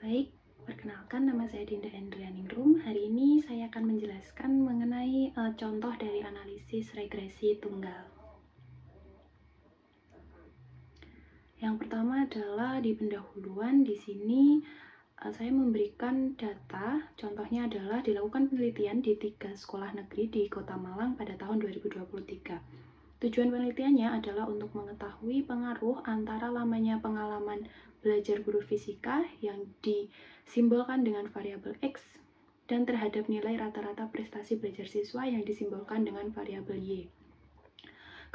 Baik, perkenalkan nama saya Dinda Endrianingrum. Hari ini saya akan menjelaskan mengenai contoh dari analisis regresi tunggal. Yang pertama adalah di pendahuluan. Di sini saya memberikan data. Contohnya adalah dilakukan penelitian di 3 sekolah negeri di Kota Malang pada tahun 2023. Tujuan penelitiannya adalah untuk mengetahui pengaruh antara lamanya pengalaman belajar guru fisika yang disimbolkan dengan variabel X dan terhadap nilai rata-rata prestasi belajar siswa yang disimbolkan dengan variabel Y.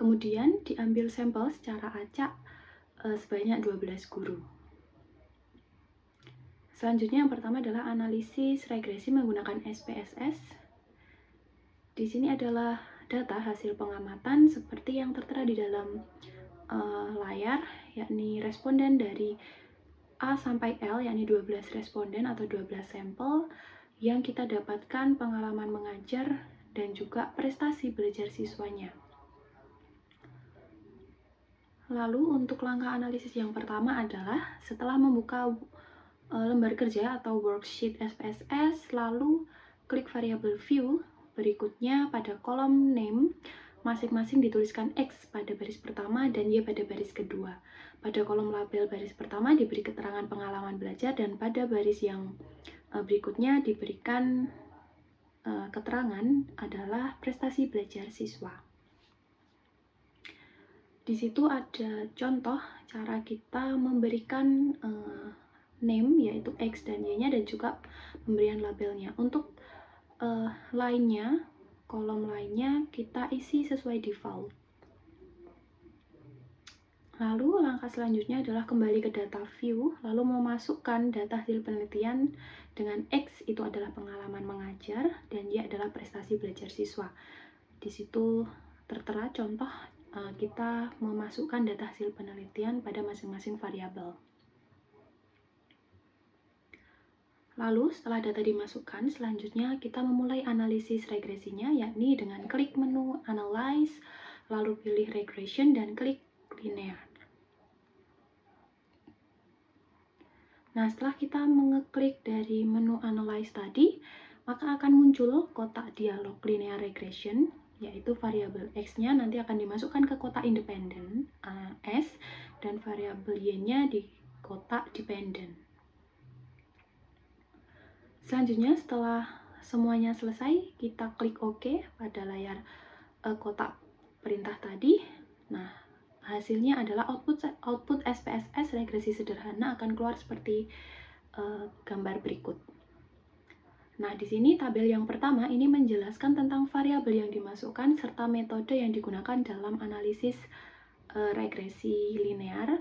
Kemudian diambil sampel secara acak sebanyak 12 guru. Selanjutnya yang pertama adalah analisis regresi menggunakan SPSS. Di sini adalah data hasil pengamatan seperti yang tertera di dalam layar, yakni responden dari A sampai L, yakni 12 responden atau 12 sampel yang kita dapatkan pengalaman mengajar dan juga prestasi belajar siswanya. Lalu untuk langkah analisis yang pertama adalah setelah membuka lembar kerja atau worksheet SPSS, lalu klik variabel view. Berikutnya pada kolom name masing-masing dituliskan X pada baris pertama dan Y pada baris kedua. Pada kolom label baris pertama diberi keterangan pengalaman belajar dan pada baris yang berikutnya diberikan keterangan adalah prestasi belajar siswa. Di situ ada contoh cara kita memberikan name, yaitu X dan Y-nya, dan juga pemberian labelnya. Untuk lainnya, kolom lainnya kita isi sesuai default. Lalu langkah selanjutnya adalah kembali ke data view, lalu memasukkan data hasil penelitian dengan X itu adalah pengalaman mengajar dan Y adalah prestasi belajar siswa. Di situ tertera contoh kita memasukkan data hasil penelitian pada masing-masing variabel. Lalu setelah data dimasukkan, selanjutnya kita memulai analisis regresinya, yakni dengan klik menu Analyze, lalu pilih Regression dan klik Linear. Nah, setelah kita mengeklik dari menu Analyze tadi, maka akan muncul kotak dialog Linear Regression, yaitu variabel X-nya nanti akan dimasukkan ke kotak independen S dan variabel Y-nya di kotak dependent. Selanjutnya setelah semuanya selesai, kita klik OK pada layar kotak perintah tadi. Nah, hasilnya adalah output SPSS regresi sederhana akan keluar seperti gambar berikut. Nah, di sini tabel yang pertama ini menjelaskan tentang variabel yang dimasukkan serta metode yang digunakan dalam analisis regresi linear.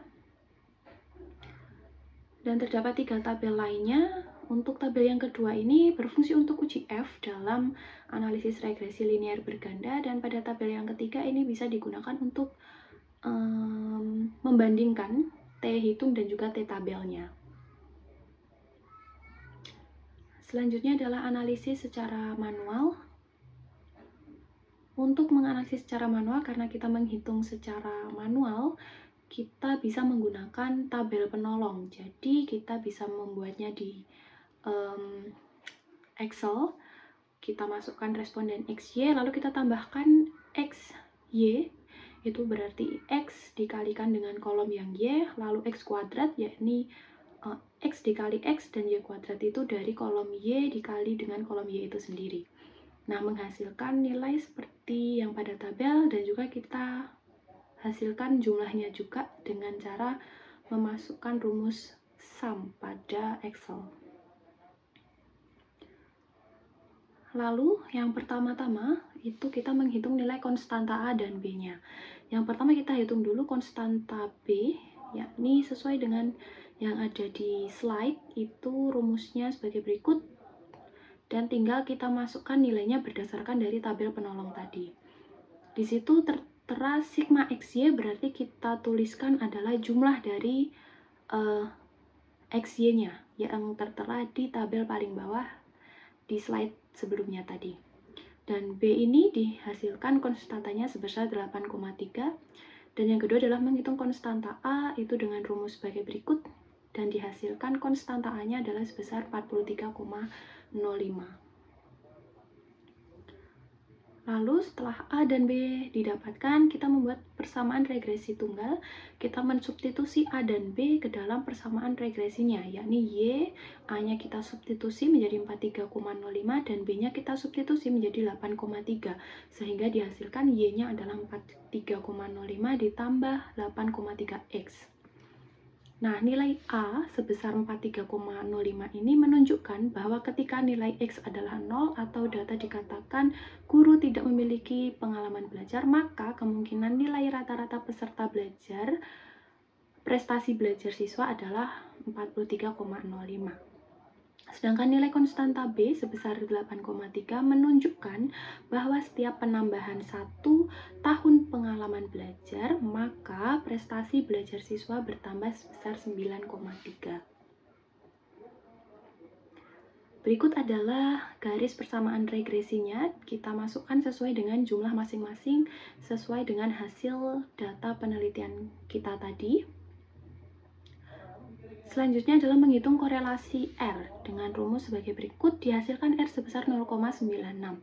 Dan terdapat 3 tabel lainnya. Untuk tabel yang kedua ini berfungsi untuk uji F dalam analisis regresi linear berganda, dan pada tabel yang ketiga ini bisa digunakan untuk membandingkan T hitung dan juga T tabelnya. Selanjutnya adalah analisis secara manual. Untuk menganalisis secara manual, karena kita menghitung secara manual, kita bisa menggunakan tabel penolong. Jadi kita bisa membuatnya di Excel. Kita masukkan responden XY, lalu kita tambahkan XY, itu berarti X dikalikan dengan kolom yang Y, lalu X kuadrat, yakni X dikali X dan Y kuadrat itu dari kolom Y dikali dengan kolom Y itu sendiri. Nah, menghasilkan nilai seperti yang pada tabel, dan juga kita hasilkan jumlahnya juga dengan cara memasukkan rumus sum pada Excel. Lalu yang pertama-tama itu kita menghitung nilai konstanta A dan B-nya. Yang pertama kita hitung dulu konstanta B, yakni sesuai dengan yang ada di slide, itu rumusnya sebagai berikut. Dan tinggal kita masukkan nilainya berdasarkan dari tabel penolong tadi. Di situ tertera sigma XY, berarti kita tuliskan adalah jumlah dari XY-nya yang tertera di tabel paling bawah di slide sebelumnya tadi. Dan B ini dihasilkan konstantanya sebesar 8,3. Dan yang kedua adalah menghitung konstanta A itu dengan rumus sebagai berikut. dan dihasilkan konstanta A-nya adalah sebesar 43,05. Lalu setelah A dan B didapatkan, kita membuat persamaan regresi tunggal. Kita mensubstitusi A dan B ke dalam persamaan regresinya, yakni Y, A-nya kita substitusi menjadi 43,05 dan B-nya kita substitusi menjadi 8,3. Sehingga dihasilkan Y-nya adalah 43,05 ditambah 8,3X. Nah, nilai A sebesar 43,05 ini menunjukkan bahwa ketika nilai X adalah 0 atau data dikatakan guru tidak memiliki pengalaman belajar, maka kemungkinan nilai rata-rata peserta belajar, prestasi belajar siswa adalah 43,05. Sedangkan nilai konstanta B sebesar 8,3 menunjukkan bahwa setiap penambahan 1 tahun pengalaman belajar, maka prestasi belajar siswa bertambah sebesar 9,3. Berikut adalah garis persamaan regresinya. Kita masukkan sesuai dengan jumlah masing-masing, sesuai dengan hasil data penelitian kita tadi. Selanjutnya adalah menghitung korelasi R dengan rumus sebagai berikut. Dihasilkan R sebesar 0,96.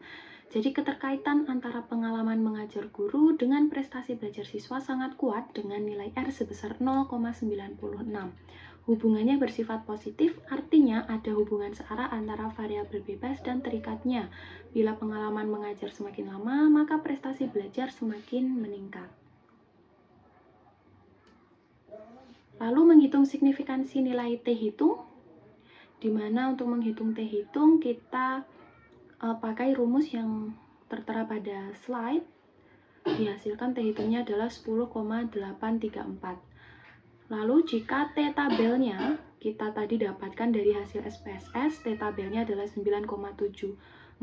Jadi keterkaitan antara pengalaman mengajar guru dengan prestasi belajar siswa sangat kuat dengan nilai R sebesar 0,96. Hubungannya bersifat positif, artinya ada hubungan searah antara variabel bebas dan terikatnya. Bila pengalaman mengajar semakin lama, maka prestasi belajar semakin meningkat. Lalu menghitung signifikansi nilai T hitung, di mana untuk menghitung T hitung kita pakai rumus yang tertera pada slide. Dihasilkan T hitungnya adalah 10,834. Lalu jika T tabelnya kita tadi dapatkan dari hasil SPSS, T tabelnya adalah 9,740,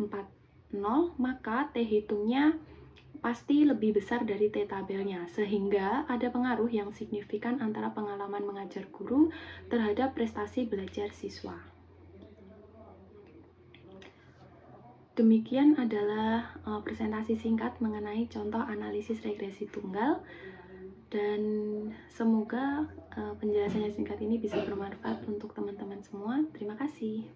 maka T hitungnya pasti lebih besar dari T tabelnya, sehingga ada pengaruh yang signifikan antara pengalaman mengajar guru terhadap prestasi belajar siswa. Demikian adalah presentasi singkat mengenai contoh analisis regresi tunggal, dan semoga penjelasannya singkat ini bisa bermanfaat untuk teman-teman semua. Terima kasih.